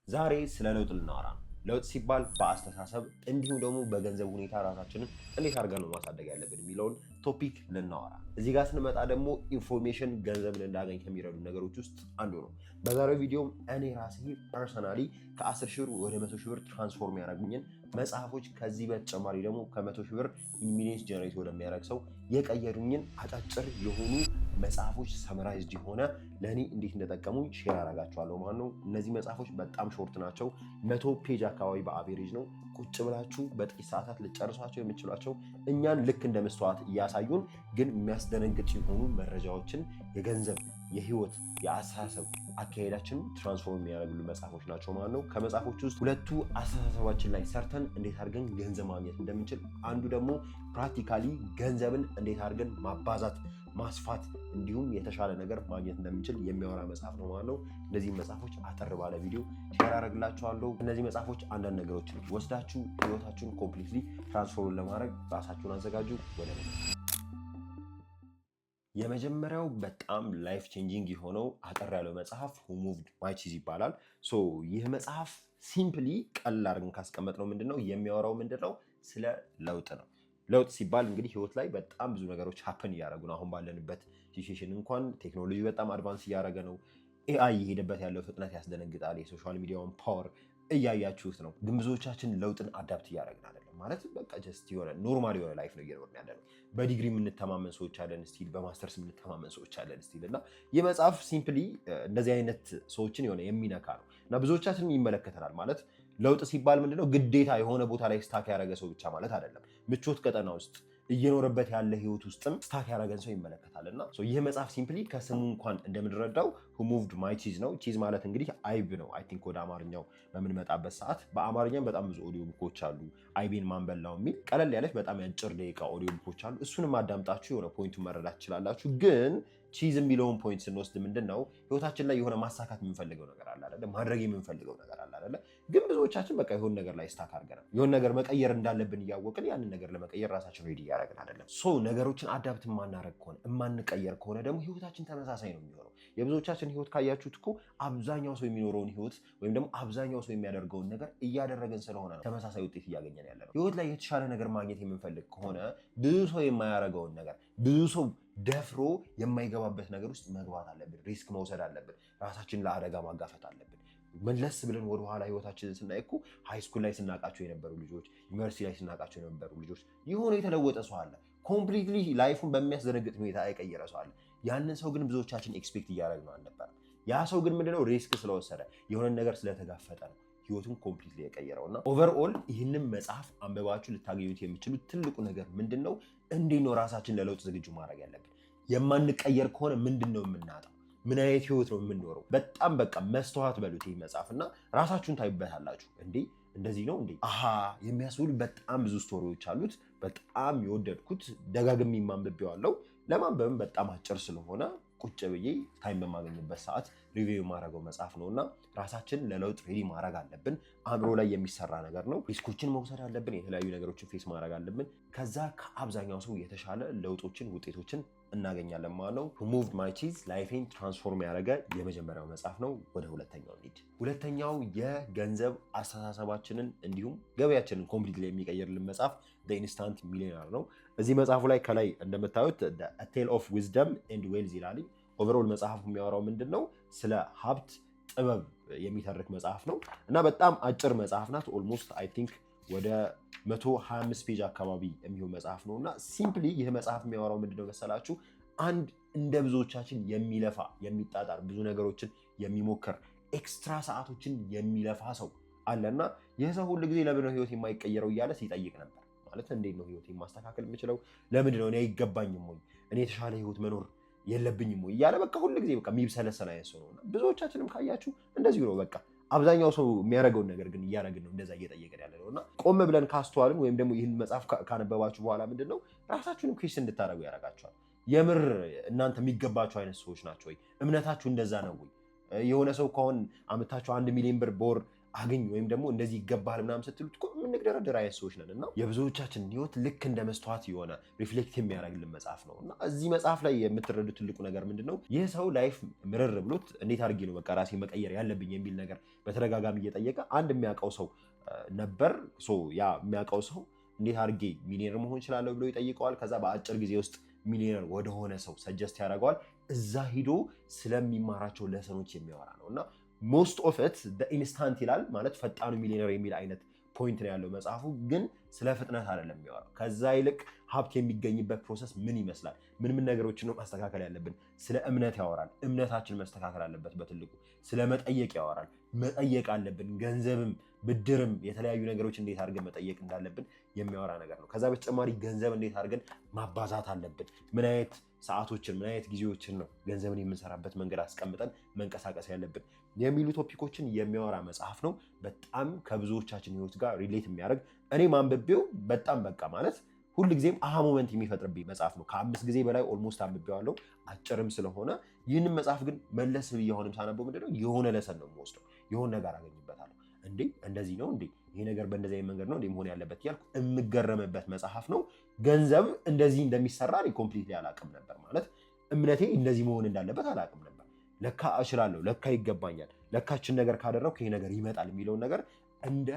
ዛሬ ስለ ለውጥ ልናወራ ነው። ለውጥ ሲባል በአስተሳሰብ እንዲሁም ደግሞ በገንዘብ ሁኔታ ራሳችንን እንዴት አድርገን ነው ማሳደግ ያለብን የሚለውን ቶፒክ ልናወራ። እዚህ ጋር ስንመጣ ደግሞ ኢንፎርሜሽን ገንዘብ ልናገኝ ከሚረዱ ነገሮች ውስጥ አንዱ ነው። በዛሬው ቪዲዮም እኔ ራሴ ፐርሰናሊ ከ10 ሺህ ብር ወደ 100 ሺህ ብር ትራንስፎርም ያደረጉኝን መጽሐፎች ከዚህ በተጨማሪ ደግሞ ከ100 ሺህ ብር ሚሊየንስ ጀነሬት ወደሚያደርግ ሰው የቀየሩኝን አጫጭር የሆኑ መጽሐፎች ሰመራይዝድ የሆነ ለእኔ እንዴት እንደጠቀሙኝ ሼር አደርጋችኋለሁ ማለት ነው። እነዚህ መጽሐፎች በጣም ሾርት ናቸው። 100 ፔጅ አካባቢ በአቬሬጅ ነው። ቁጭ ብላችሁ በጥቂት ሰዓታት ልጨርሷቸው የምችሏቸው እኛን ልክ እንደ መስተዋት እያሳዩን ግን የሚያስደነግጥ የሆኑ መረጃዎችን የገንዘብ፣ የህይወት፣ የአስተሳሰብ አካሄዳችን ትራንስፎርም የሚያደርጉልን መጽሐፎች ናቸው ማለት ነው። ከመጽሐፎች ውስጥ ሁለቱ አስተሳሰባችን ላይ ሰርተን እንዴት አድርገን ገንዘብ ማግኘት እንደምንችል፣ አንዱ ደግሞ ፕራክቲካሊ ገንዘብን እንዴት አድርገን ማባዛት ማስፋት እንዲሁም የተሻለ ነገር ማግኘት እንደምንችል የሚያወራ መጽሐፍ ነው ማለት ነው። እነዚህ መጽሐፎች አጠር ባለ ቪዲዮ ሼር አደርግላችኋለሁ። እነዚህ መጽሐፎች አንዳንድ ነገሮችን ወስዳችሁ ህይወታችሁን ኮምፕሊትሊ ትራንስፎርም ለማድረግ ራሳችሁን አዘጋጁ። ወደ የመጀመሪያው በጣም ላይፍ ቼንጂንግ የሆነው አጠር ያለው መጽሐፍ Who Moved My Cheese ይባላል። ይህ መጽሐፍ ሲምፕሊ ቀላል አድርገን ካስቀመጥነው ምንድነው የሚያወራው? ምንድነው ስለ ለውጥ ነው። ለውጥ ሲባል እንግዲህ ህይወት ላይ በጣም ብዙ ነገሮች ሀፕን እያደረጉ ነው። አሁን ባለንበት ሲቹዌሽን እንኳን ቴክኖሎጂ በጣም አድቫንስ እያደረገ ነው። ኤአይ የሄደበት ያለው ፍጥነት ያስደነግጣል። የሶሻል ሚዲያውን ፓወር እያያችሁት ነው። ግን ብዙዎቻችን ለውጥን አዳፕት እያደረግን አይደለም። ማለት በቃ ጀስት የሆነ ኖርማል የሆነ ላይፍ ነው እየኖርን ያለ ነው። በዲግሪ የምንተማመን ሰዎች አለን ስቲል፣ በማስተርስ የምንተማመን ሰዎች አለን ስቲል። እና ይህ መጽሐፍ ሲምፕሊ እንደዚህ አይነት ሰዎችን የሆነ የሚነካ ነው እና ብዙዎቻችን ይመለከተናል። ማለት ለውጥ ሲባል ምንድነው ግዴታ የሆነ ቦታ ላይ ስታክ ያደረገ ሰው ብቻ ማለት አይደለም። ምቾት ቀጠና ውስጥ እየኖረበት ያለ ህይወት ውስጥም ስታክ ያደረገን ሰው ይመለከታል። እና ይህ መጽሐፍ ሲምፕሊ ከስሙ እንኳን እንደምንረዳው Who Moved My Cheese ነው። ቺዝ ማለት እንግዲህ አይብ ነው። አይ ቲንክ ወደ አማርኛው በምንመጣበት ሰዓት በአማርኛም በጣም ብዙ ኦዲዮ ቡኮች አሉ። አይቤን ማን በላው የሚል ቀለል ያለች በጣም ያጭር ደቂቃ ኦዲዮ ቡኮች አሉ። እሱንም አዳምጣችሁ የሆነ ፖይንቱን መረዳት ትችላላችሁ። ግን ቺዝ የሚለውን ፖይንት ስንወስድ ምንድነው ህይወታችን ላይ የሆነ ማሳካት የምንፈልገው ነገር አለ አይደለ? ማድረግ የምንፈልገው ነገር አለ አይደለ? ግን ብዙዎቻችን በቃ የሆነ ነገር ላይ ስታክ አድርገናል። የሆነ ነገር መቀየር እንዳለብን እያወቅን ያንን ነገር ለመቀየር ራሳችን ሬዲ እያደረግን አይደለም። ነገሮችን አዳፕት የማናደርግ ከሆነ የማንቀየር ከሆነ ደግሞ ህይወታችን ተመሳሳይ ነው የሚሆነው። የብዙዎቻችን ህይወት ካያችሁት እኮ አብዛኛው ሰው የሚኖረውን ህይወት ወይም ደግሞ አብዛኛው ሰው የሚያደርገውን ነገር እያደረገን ስለሆነ ነው ተመሳሳይ ውጤት እያገኘን ያለ ነው። ህይወት ላይ የተሻለ ነገር ማግኘት የምንፈልግ ከሆነ ብዙ ሰው የማያደርገውን ነገር ብዙ ሰው ደፍሮ የማይገባበት ነገር ውስጥ መግባት አለብን። ሪስክ መውሰድ አለብን። ራሳችንን ለአደጋ ማጋፈጥ አለብን። መለስ ብለን ወደኋላ ህይወታችንን ስናይ እኮ ሃይስኩል ላይ ስናውቃቸው የነበሩ ልጆች፣ ዩኒቨርሲቲ ላይ ስናውቃቸው የነበሩ ልጆች የሆነ የተለወጠ ሰው አለ። ኮምፕሊትሊ ላይፉን በሚያስደነግጥ ሁኔታ የቀየረ ሰው አለ። ያንን ሰው ግን ብዙዎቻችን ኤክስፔክት እያደረግነው አልነበረም። ያ ሰው ግን ምንድነው ሪስክ ስለወሰደ የሆነ ነገር ስለተጋፈጠ ነው ህይወቱን ኮምፕሊትሊ የቀየረው። እና ኦቨርኦል ይህንን መጽሐፍ አንብባችሁ ልታገኙት የምችሉት ትልቁ ነገር ምንድነው? እንዴት ነው ራሳችን ለለውጥ ዝግጁ ማድረግ ያለብን? የማንቀየር ከሆነ ምንድነው የምናጣው? ምን አይነት ህይወት ነው የምንኖረው? በጣም በቃ መስተዋት በሉት ይህ መጽሐፍ እና ራሳችሁን ታዩበታላችሁ። እንዴ እንደዚህ ነው እንዴ አሃ የሚያስብሉ በጣም ብዙ ስቶሪዎች አሉት። በጣም የወደድኩት ደጋግሜ ማንበቤዋለሁ። ለማንበብም በጣም አጭር ስለሆነ ቁጭ ብዬ ታይም በማገኝበት ሰዓት ሪቪው የማደርገው መጽሐፍ ነው እና ራሳችን ለለውጥ ሬዲ ማድረግ አለብን። አእምሮ ላይ የሚሰራ ነገር ነው። ሪስኮችን መውሰድ አለብን። የተለያዩ ነገሮችን ፌስ ማድረግ አለብን። ከዛ ከአብዛኛው ሰው የተሻለ ለውጦችን ውጤቶችን እናገኛለን ማለት ነው። Who Moved My Cheese ላይፌን ትራንስፎርም ያደረገ የመጀመሪያው መጽሐፍ ነው። ወደ ሁለተኛው እንሂድ። ሁለተኛው የገንዘብ አስተሳሰባችንን እንዲሁም ገበያችንን ኮምፕሊትሊ የሚቀይርልን መጽሐፍ The Instant Millionaire ነው። እዚህ መጽሐፉ ላይ ከላይ እንደምታዩት A Tale of Wisdom and Wealth ይላል። ኦቨርኦል መጽሐፉ የሚያወራው ምንድነው? ስለ ሀብት ጥበብ የሚተርክ መጽሐፍ ነው እና በጣም አጭር መጽሐፍ ናት። ኦልሞስት አይ ቲንክ ወደ 125 ፔጅ አካባቢ የሚሆን መጽሐፍ ነው እና ሲምፕሊ ይህ መጽሐፍ የሚያወራው ምንድነው መሰላችሁ? አንድ እንደ ብዙዎቻችን የሚለፋ የሚጣጣር ብዙ ነገሮችን የሚሞክር ኤክስትራ ሰዓቶችን የሚለፋ ሰው አለና ይህ ሰው ሁሉ ጊዜ ለምን ነው ህይወት የማይቀየረው እያለ ሲጠይቅ ነበር። ማለት እንዴት ነው ህይወት ማስተካከል የምችለው? ለምንድን ነው እኔ አይገባኝም ወይ? እኔ የተሻለ ህይወት መኖር የለብኝም ወይ እያለ በቃ ሁሉ ጊዜ በቃ የሚብሰለሰል አይነት ሰው ነው። ብዙዎቻችንም ካያችሁ እንደዚሁ ነው። በቃ አብዛኛው ሰው የሚያደርገውን ነገር ግን እያደረግን ነው እንደዛ እየጠየቅን ያለ ነው እና ቆም ብለን ካስተዋልን ወይም ደግሞ ይህን መጽሐፍ ካነበባችሁ በኋላ ምንድን ነው ራሳችሁንም ኩዌስችን እንድታደርጉ ያደርጋችኋል። የምር እናንተ የሚገባችሁ አይነት ሰዎች ናቸው ወይ? እምነታችሁ እንደዛ ነው ወይ? የሆነ ሰው ከሆን አመታችሁ 1 ሚሊዮን ብር በወር አግኝ ወይም ደግሞ እንደዚህ ይገባል ምናምን ስትሉት እኮ የምንግደረደር አይነት ሰዎች ነን እና የብዙዎቻችን ህይወት ልክ እንደ መስተዋት የሆነ ሪፍሌክት የሚያደርግልን መጽሐፍ ነው እና እዚህ መጽሐፍ ላይ የምትረዱት ትልቁ ነገር ምንድነው? ይህ ሰው ላይፍ ምርር ብሎት እንዴት አድርጌ ነው በቃ ራሴ መቀየር ያለብኝ የሚል ነገር በተደጋጋሚ እየጠየቀ አንድ የሚያውቀው ሰው ነበር። ያ የሚያውቀው ሰው እንዴት አድርጌ ሚሊዮነር መሆን እችላለሁ ብሎ ይጠይቀዋል። ከዛ በአጭር ጊዜ ውስጥ ሚሊዮነር ወደሆነ ሰው ሰጀስት ያደርገዋል። እዛ ሂዶ ስለሚማራቸው ለሰኖች የሚያወራ ነው እና ሞስት ኦፍ ኢት ኢንስታንት ይላል ማለት ፈጣኑ ሚሊዮነር የሚል አይነት ፖይንት ነው ያለው መጽሐፉ። ግን ስለ ፍጥነት አይደለም የሚያወራው። ከዛ ይልቅ ሀብት የሚገኝበት ፕሮሰስ ምን ይመስላል፣ ምን ነገሮችን ነው ማስተካከል ያለብን። ስለ እምነት ያወራል። እምነታችን መስተካከል አለበት በትልቁ። ስለ መጠየቅ ያወራል። መጠየቅ አለብን። ገንዘብም ብድርም የተለያዩ ነገሮች እንዴት አድርገን መጠየቅ እንዳለብን የሚያወራ ነገር ነው። ከዛ በተጨማሪ ገንዘብ እንዴት አድርገን ማባዛት አለብን፣ ምን አይነት ሰዓቶችን ምን አይነት ጊዜዎችን ነው ገንዘብን የምንሰራበት መንገድ አስቀምጠን መንቀሳቀስ ያለብን የሚሉ ቶፒኮችን የሚያወራ መጽሐፍ ነው። በጣም ከብዙዎቻችን ህይወት ጋር ሪሌት የሚያደርግ እኔ ማንበቤው በጣም በቃ ማለት ሁልጊዜም አሃ ሞመንት የሚፈጥርብኝ መጽሐፍ ነው። ከ5 ጊዜ በላይ ኦልሞስት አንብቤዋለሁ። አጭርም ስለሆነ ይህንን መጽሐፍ ግን መለስ ብዬ አሁንም ሳነበው ምንድነው የሆነ ለሰን ነው የምወስደው። የሆነ ነገር አገኝበታለሁ። እንዴ እንደዚህ ነው እንዴ ይሄ ነገር በእንደዚህ አይነት መንገድ ነው እንዴ መሆን ያለበት እያልኩ የምገረምበት መጽሐፍ ነው። ገንዘብ እንደዚህ እንደሚሰራ እኔ ኮምፕሊትሊ አላውቅም ነበር። ማለት እምነቴ እንደዚህ መሆን እንዳለበት አላውቅም ነበር። ለካ እችላለሁ፣ ለካ ይገባኛል፣ ለካችን ነገር ካደረኩ ይሄ ነገር ይመጣል የሚለውን ነገር እንደ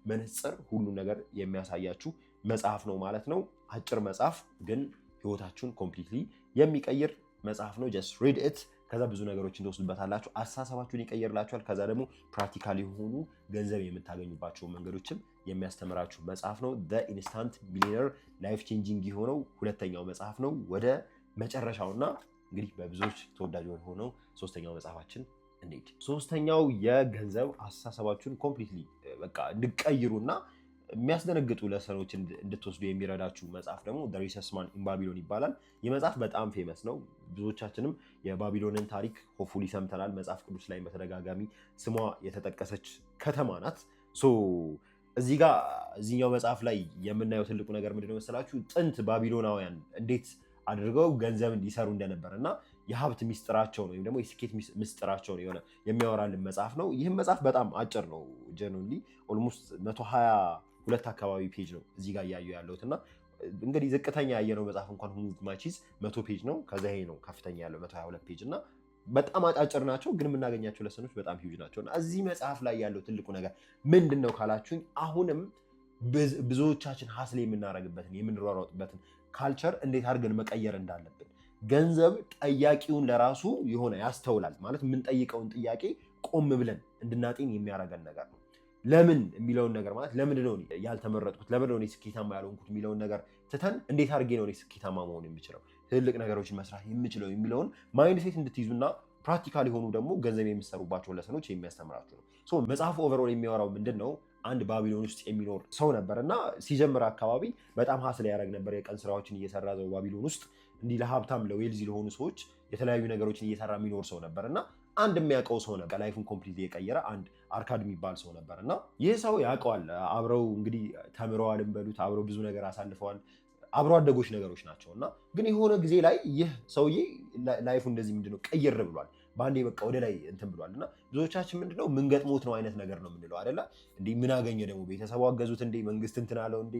መነጽር ሁሉ ነገር የሚያሳያችሁ መጽሐፍ ነው ማለት ነው። አጭር መጽሐፍ ግን ህይወታችሁን ኮምፕሊትሊ የሚቀይር መጽሐፍ ነው። ጀስት ሪድ ኢት። ከዛ ብዙ ነገሮችን ትወስዱበታላችሁ። አስተሳሰባችሁን ይቀይርላችኋል። ከዛ ደግሞ ፕራክቲካል የሆኑ ገንዘብ የምታገኙባቸው መንገዶችም የሚያስተምራችሁ መጽሐፍ ነው። ኢንስታንት ሚሊዮነር ላይፍ ቼንጂንግ የሆነው ሁለተኛው መጽሐፍ ነው። ወደ መጨረሻውና እንግዲህ በብዙዎች ተወዳጅ የሆነው ሶስተኛው መጽሐፋችን እንሂድ። ሶስተኛው የገንዘብ አስተሳሰባችሁን ኮምፕሊትሊ በቃ እንድትቀይሩና የሚያስደነግጡ ለሰኖች እንድትወስዱ የሚረዳችሁ መጽሐፍ ደግሞ ዘ ሪቸስት ማን ኢን ባቢሎን ይባላል። ይህ መጽሐፍ በጣም ፌመስ ነው። ብዙዎቻችንም የባቢሎንን ታሪክ ሆፕፉሊ ሰምተናል። መጽሐፍ ቅዱስ ላይ በተደጋጋሚ ስሟ የተጠቀሰች ከተማ ናት። እዚህኛው መጽሐፍ ላይ የምናየው ትልቁ ነገር ምንድነው መሰላችሁ? ጥንት ባቢሎናውያን እንዴት አድርገው ገንዘብን ይሰሩ እንደነበር እና የሀብት ሚስጥራቸውን ወይም ደግሞ የስኬት ሚስጥራቸውን የሆነ የሚያወራልን መጽሐፍ ነው። ይህም መጽሐፍ በጣም አጭር ነው። ጀኑሊ ኦልሞስት 122 አካባቢ ፔጅ ነው እዚህ ጋር እያየሁ ያለሁት እና እንግዲህ ዝቅተኛ ያየነው መጽሐፍ እንኳን ሙቭ ማቺዝ 100 ፔጅ ነው። ከዛ ይሄ ነው ከፍተኛ ያለው 122 ፔጅ እና በጣም አጫጭር ናቸው፣ ግን የምናገኛቸው ለሰኖች በጣም ሂውጅ ናቸው። እና እዚህ መጽሐፍ ላይ ያለው ትልቁ ነገር ምንድን ነው ካላችሁኝ፣ አሁንም ብዙዎቻችን ሀስል የምናደርግበትን የምንሯሯጥበትን ካልቸር እንዴት አድርገን መቀየር እንዳለብን። ገንዘብ ጠያቂውን ለራሱ የሆነ ያስተውላል ማለት የምንጠይቀውን ጥያቄ ቆም ብለን እንድናጤን የሚያደርገን ነገር ነው። ለምን የሚለውን ነገር ማለት ለምንድን ነው ያልተመረጥኩት፣ ለምንድን ነው ስኬታማ ያልሆንኩት የሚለውን ነገር ትተን እንዴት አድርጌ ነው ስኬታማ መሆን የምችለው፣ ትልልቅ ነገሮችን መስራት የምችለው የሚለውን ማይንድ ሴት እንድትይዙና ፕራክቲካል የሆኑ ደግሞ ገንዘብ የሚሰሩባቸው ለሰኖች የሚያስተምራችሁ ነው። መጽሐፉ ኦቨርኦል የሚያወራው ምንድን ነው? አንድ ባቢሎን ውስጥ የሚኖር ሰው ነበር እና ሲጀምር አካባቢ በጣም ሀስል ያደርግ ነበር። የቀን ስራዎችን እየሰራ ዘው ባቢሎን ውስጥ እንዲህ ለሀብታም ለዌልዚ ለሆኑ ሰዎች የተለያዩ ነገሮችን እየሰራ የሚኖር ሰው ነበር እና አንድ የሚያውቀው ሰው ነበር፣ ላይፉን ኮምፕሊት የቀየረ አንድ አርካድ የሚባል ሰው ነበር እና ይህ ሰው ያውቀዋል። አብረው እንግዲህ ተምረዋል በሉት፣ አብረው ብዙ ነገር አሳልፈዋል። አብሮ አደጎች ነገሮች ናቸው እና ግን የሆነ ጊዜ ላይ ይህ ሰውዬ ላይፉ እንደዚህ ምንድነው ቀይር ብሏል። በአንዴ በቃ ወደ ላይ እንትን ብሏል እና ብዙዎቻችን ምንድነው ምን ገጥሞት ነው አይነት ነገር ነው የምንለው አይደለ እንዴ? ምን አገኘ ደግሞ ቤተሰቡ አገዙት እንዴ? መንግስት እንትን አለው እንዴ?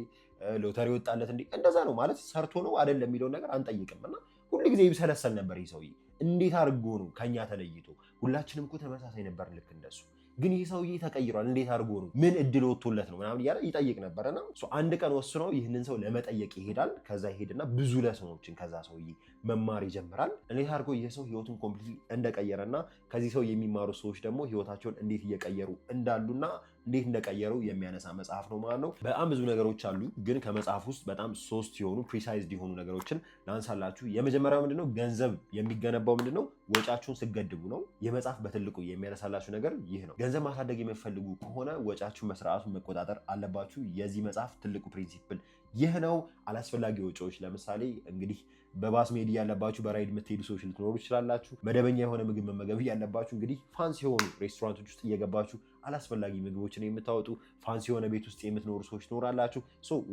ሎተሪ ወጣለት እንዴ? እንደዛ ነው ማለት ሰርቶ ነው አይደለም የሚለውን ነገር አንጠይቅም። እና ሁሉ ጊዜ ይብሰለሰል ነበር ይህ ሰውዬ። እንዴት አድርጎ ነው ከኛ ተለይቶ? ሁላችንም እኮ ተመሳሳይ ነበር ልክ እንደሱ፣ ግን ይህ ሰውዬ ተቀይሯል። እንዴት አድርጎ ነው? ምን እድል ወጥቶለት ነው ምናምን እያለ ይጠይቅ ነበርና አንድ ቀን ወስኖ ይህንን ሰው ለመጠየቅ ይሄዳል። ከዛ ይሄድና ብዙ ለሰኖችን ከዛ ሰውዬ መማር ይጀምራል። እንዴት አድርጎ ይህ ሰው ህይወቱን ኮምፕሊት እንደቀየረና ከዚህ ሰው የሚማሩ ሰዎች ደግሞ ህይወታቸውን እንዴት እየቀየሩ እንዳሉና እንዴት እንደቀየሩ የሚያነሳ መጽሐፍ ነው ማለት ነው። በጣም ብዙ ነገሮች አሉ፣ ግን ከመጽሐፍ ውስጥ በጣም 3 የሆኑ ፕሪሳይዝድ የሆኑ ነገሮችን ላንሳላችሁ። የመጀመሪያው ምንድነው? ገንዘብ የሚገነባው ምንድነው? ወጫችሁን ስገድቡ ነው። የመጽሐፍ በትልቁ የሚያነሳላችሁ ነገር ይህ ነው። ገንዘብ ማሳደግ የምትፈልጉ ከሆነ ወጫችሁ መስራቱን መቆጣጠር አለባችሁ። የዚህ መጽሐፍ ትልቁ ፕሪንሲፕል ይህ ነው። አላስፈላጊ ወጪዎች፣ ለምሳሌ እንግዲህ በባስ መሄድ ያለባችሁ በራይድ የምትሄዱ ሰዎች ልትኖሩ ይችላላችሁ። መደበኛ የሆነ ምግብ መመገብ ያለባችሁ እንግዲህ ፋንሲ የሆኑ ሬስቶራንቶች ውስጥ እየገባችሁ አላስፈላጊ ምግቦችን የምታወጡ ፋንሲ የሆነ ቤት ውስጥ የምትኖሩ ሰዎች ትኖራላችሁ።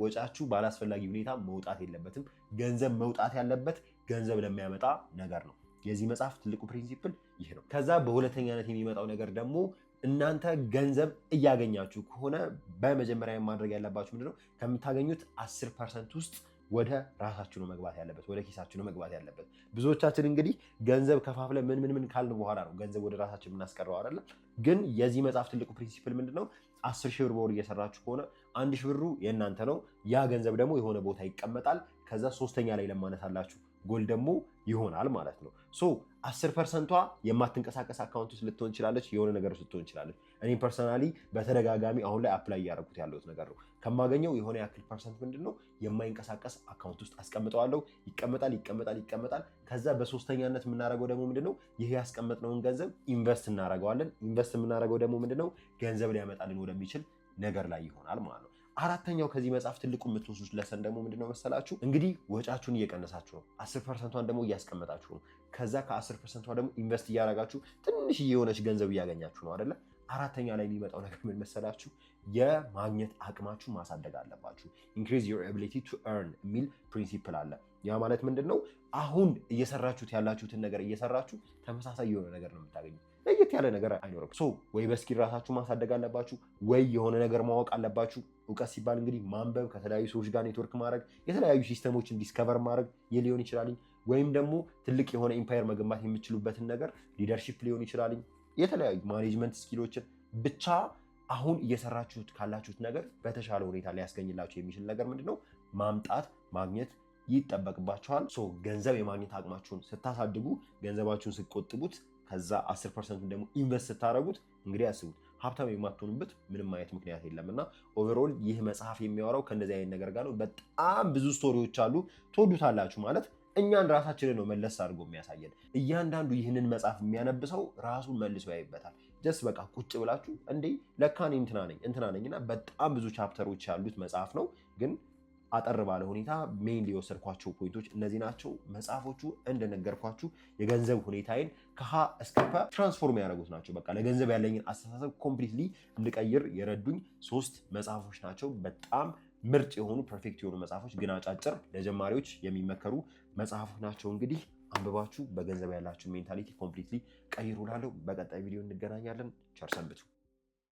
ወጫችሁ ባላስፈላጊ ሁኔታ መውጣት የለበትም። ገንዘብ መውጣት ያለበት ገንዘብ ለሚያመጣ ነገር ነው። የዚህ መጽሐፍ ትልቁ ፕሪንሲፕል ይህ ነው። ከዛ በሁለተኛነት የሚመጣው ነገር ደግሞ እናንተ ገንዘብ እያገኛችሁ ከሆነ በመጀመሪያ ማድረግ ያለባችሁ ምንድነው ከምታገኙት 10% ውስጥ ወደ ራሳችሁ ነው መግባት ያለበት፣ ወደ ኪሳችሁ ነው መግባት ያለበት። ብዙዎቻችን እንግዲህ ገንዘብ ከፋፍለ ምን ካልን በኋላ ነው ገንዘብ ወደ ራሳችን የምናስቀረው አይደለ? ግን የዚህ መጽሐፍ ትልቁ ፕሪንሲፕል ምንድነው 10 ሺህ ብር በወር እየሰራችሁ ከሆነ 1 ሺህ ብሩ የእናንተ ነው። ያ ገንዘብ ደግሞ የሆነ ቦታ ይቀመጣል። ከዛ ሶስተኛ ላይ ለማነሳላችሁ ጎል ደግሞ ይሆናል ማለት ነው። ሶ 10%ቷ የማትንቀሳቀስ አካውንት ውስጥ ልትሆን ይችላለች፣ የሆነ ነገር ውስጥ ልትሆን ይችላለች። እኔ ፐርሰናሊ በተደጋጋሚ አሁን ላይ አፕላይ እያደረኩት ያለሁት ነገር ነው። ከማገኘው የሆነ ያክል ፐርሰንት ምንድነው የማይንቀሳቀስ አካውንት ውስጥ አስቀምጠዋለሁ። ይቀመጣል። ከዛ በሶስተኛነት የምናደርገው ደግሞ ምንድነው ይሄ ያስቀመጥነውን ገንዘብ ኢንቨስት እናደርገዋለን። ኢንቨስት የምናደርገው ደግሞ ምንድነው ገንዘብ ሊያመጣልን ወደሚችል ነገር ላይ ይሆናል ማለት ነው። አራተኛው ከዚህ መጽሐፍ ትልቁ የምትወስዱት ለሰን ደግሞ ምንድነው መሰላችሁ? እንግዲህ ወጫችሁን እየቀነሳችሁ ነው፣ 10%ን ደግሞ እያስቀመጣችሁ ነው። ከዛ ከ10%ቷ ደግሞ ኢንቨስት እያደረጋችሁ ትንሽ የሆነች ገንዘብ እያገኛችሁ ነው አይደለ? አራተኛ ላይ የሚመጣው ነገር ምን መሰላችሁ? የማግኘት አቅማችሁ ማሳደግ አለባችሁ። increase your ability to earn የሚል ፕሪንሲፕል አለ። ያ ማለት ምንድነው አሁን እየሰራችሁት ያላችሁትን ነገር እየሰራችሁ ተመሳሳይ የሆነ ነገር ነው የምታገኙት። ለየት ያለ ነገር አይኖርም። ወይ በስኪል ራሳችሁ ማሳደግ አለባችሁ፣ ወይ የሆነ ነገር ማወቅ አለባችሁ። እውቀት ሲባል እንግዲህ ማንበብ፣ ከተለያዩ ሰዎች ጋር ኔትወርክ ማድረግ፣ የተለያዩ ሲስተሞችን ዲስከቨር ማድረግ ሊሆን ይችላል። ወይም ደግሞ ትልቅ የሆነ ኢምፓየር መገንባት የምትችሉበትን ነገር ሊደርሺፕ ሊሆን ይችላል። የተለያዩ ማኔጅመንት ስኪሎችን ብቻ አሁን እየሰራችሁት ካላችሁት ነገር በተሻለ ሁኔታ ሊያስገኝላችሁ የሚችል ነገር ምንድነው ማግኘት ይጠበቅባችኋል። ገንዘብ የማግኘት አቅማችሁን ስታሳድጉ፣ ገንዘባችሁን ስትቆጥቡት፣ ከዛ 10%ን ደግሞ ኢንቨስት ስታደርጉት እንግዲህ አስቡት ሀብታም የማትሆኑበት ምንም አይነት ምክንያት የለም። እና ኦቨርኦል ይህ መጽሐፍ የሚያወራው ከእንደዚህ አይነት ነገር ጋር ነው። በጣም ብዙ ስቶሪዎች አሉ። ትወዱታላችሁ ማለት እኛን ራሳችንን ነው መለስ አድርጎ የሚያሳየን። እያንዳንዱ ይህንን መጽሐፍ የሚያነብሰው ራሱን መልሶ ያይበታል። ጀስት በቃ ቁጭ ብላችሁ እንዴ ለካ እኔ እንትና ነኝ እና በጣም ብዙ ቻፕተሮች ያሉት መጽሐፍ ነው። ግን አጠር ባለ ሁኔታ ሜይንሊ የወሰድኳቸው ፖይንቶች እነዚህ ናቸው። መጽሐፎቹ እንደነገርኳችሁ የገንዘብ ሁኔታዬን ከሀ እስከ ፐ ትራንስፎርም ያደረጉት ናቸው። በቃ ለገንዘብ ያለኝን አስተሳሰብ ኮምፕሊትሊ እንድቀይር የረዱኝ 3 መጽሐፎች ናቸው። በጣም ምርጥ የሆኑ ፐርፌክት የሆኑ መጽሐፎች፣ ግን አጫጭር ለጀማሪዎች የሚመከሩ መጽሐፎች ናቸው። እንግዲህ አንብባችሁ በገንዘብ ያላችሁ ሜንታሊቲ ኮምፕሊትሊ ቀይሩ እላለሁ። በቀጣይ ቪዲዮ እንገናኛለን። ቸር ሰንብቱ።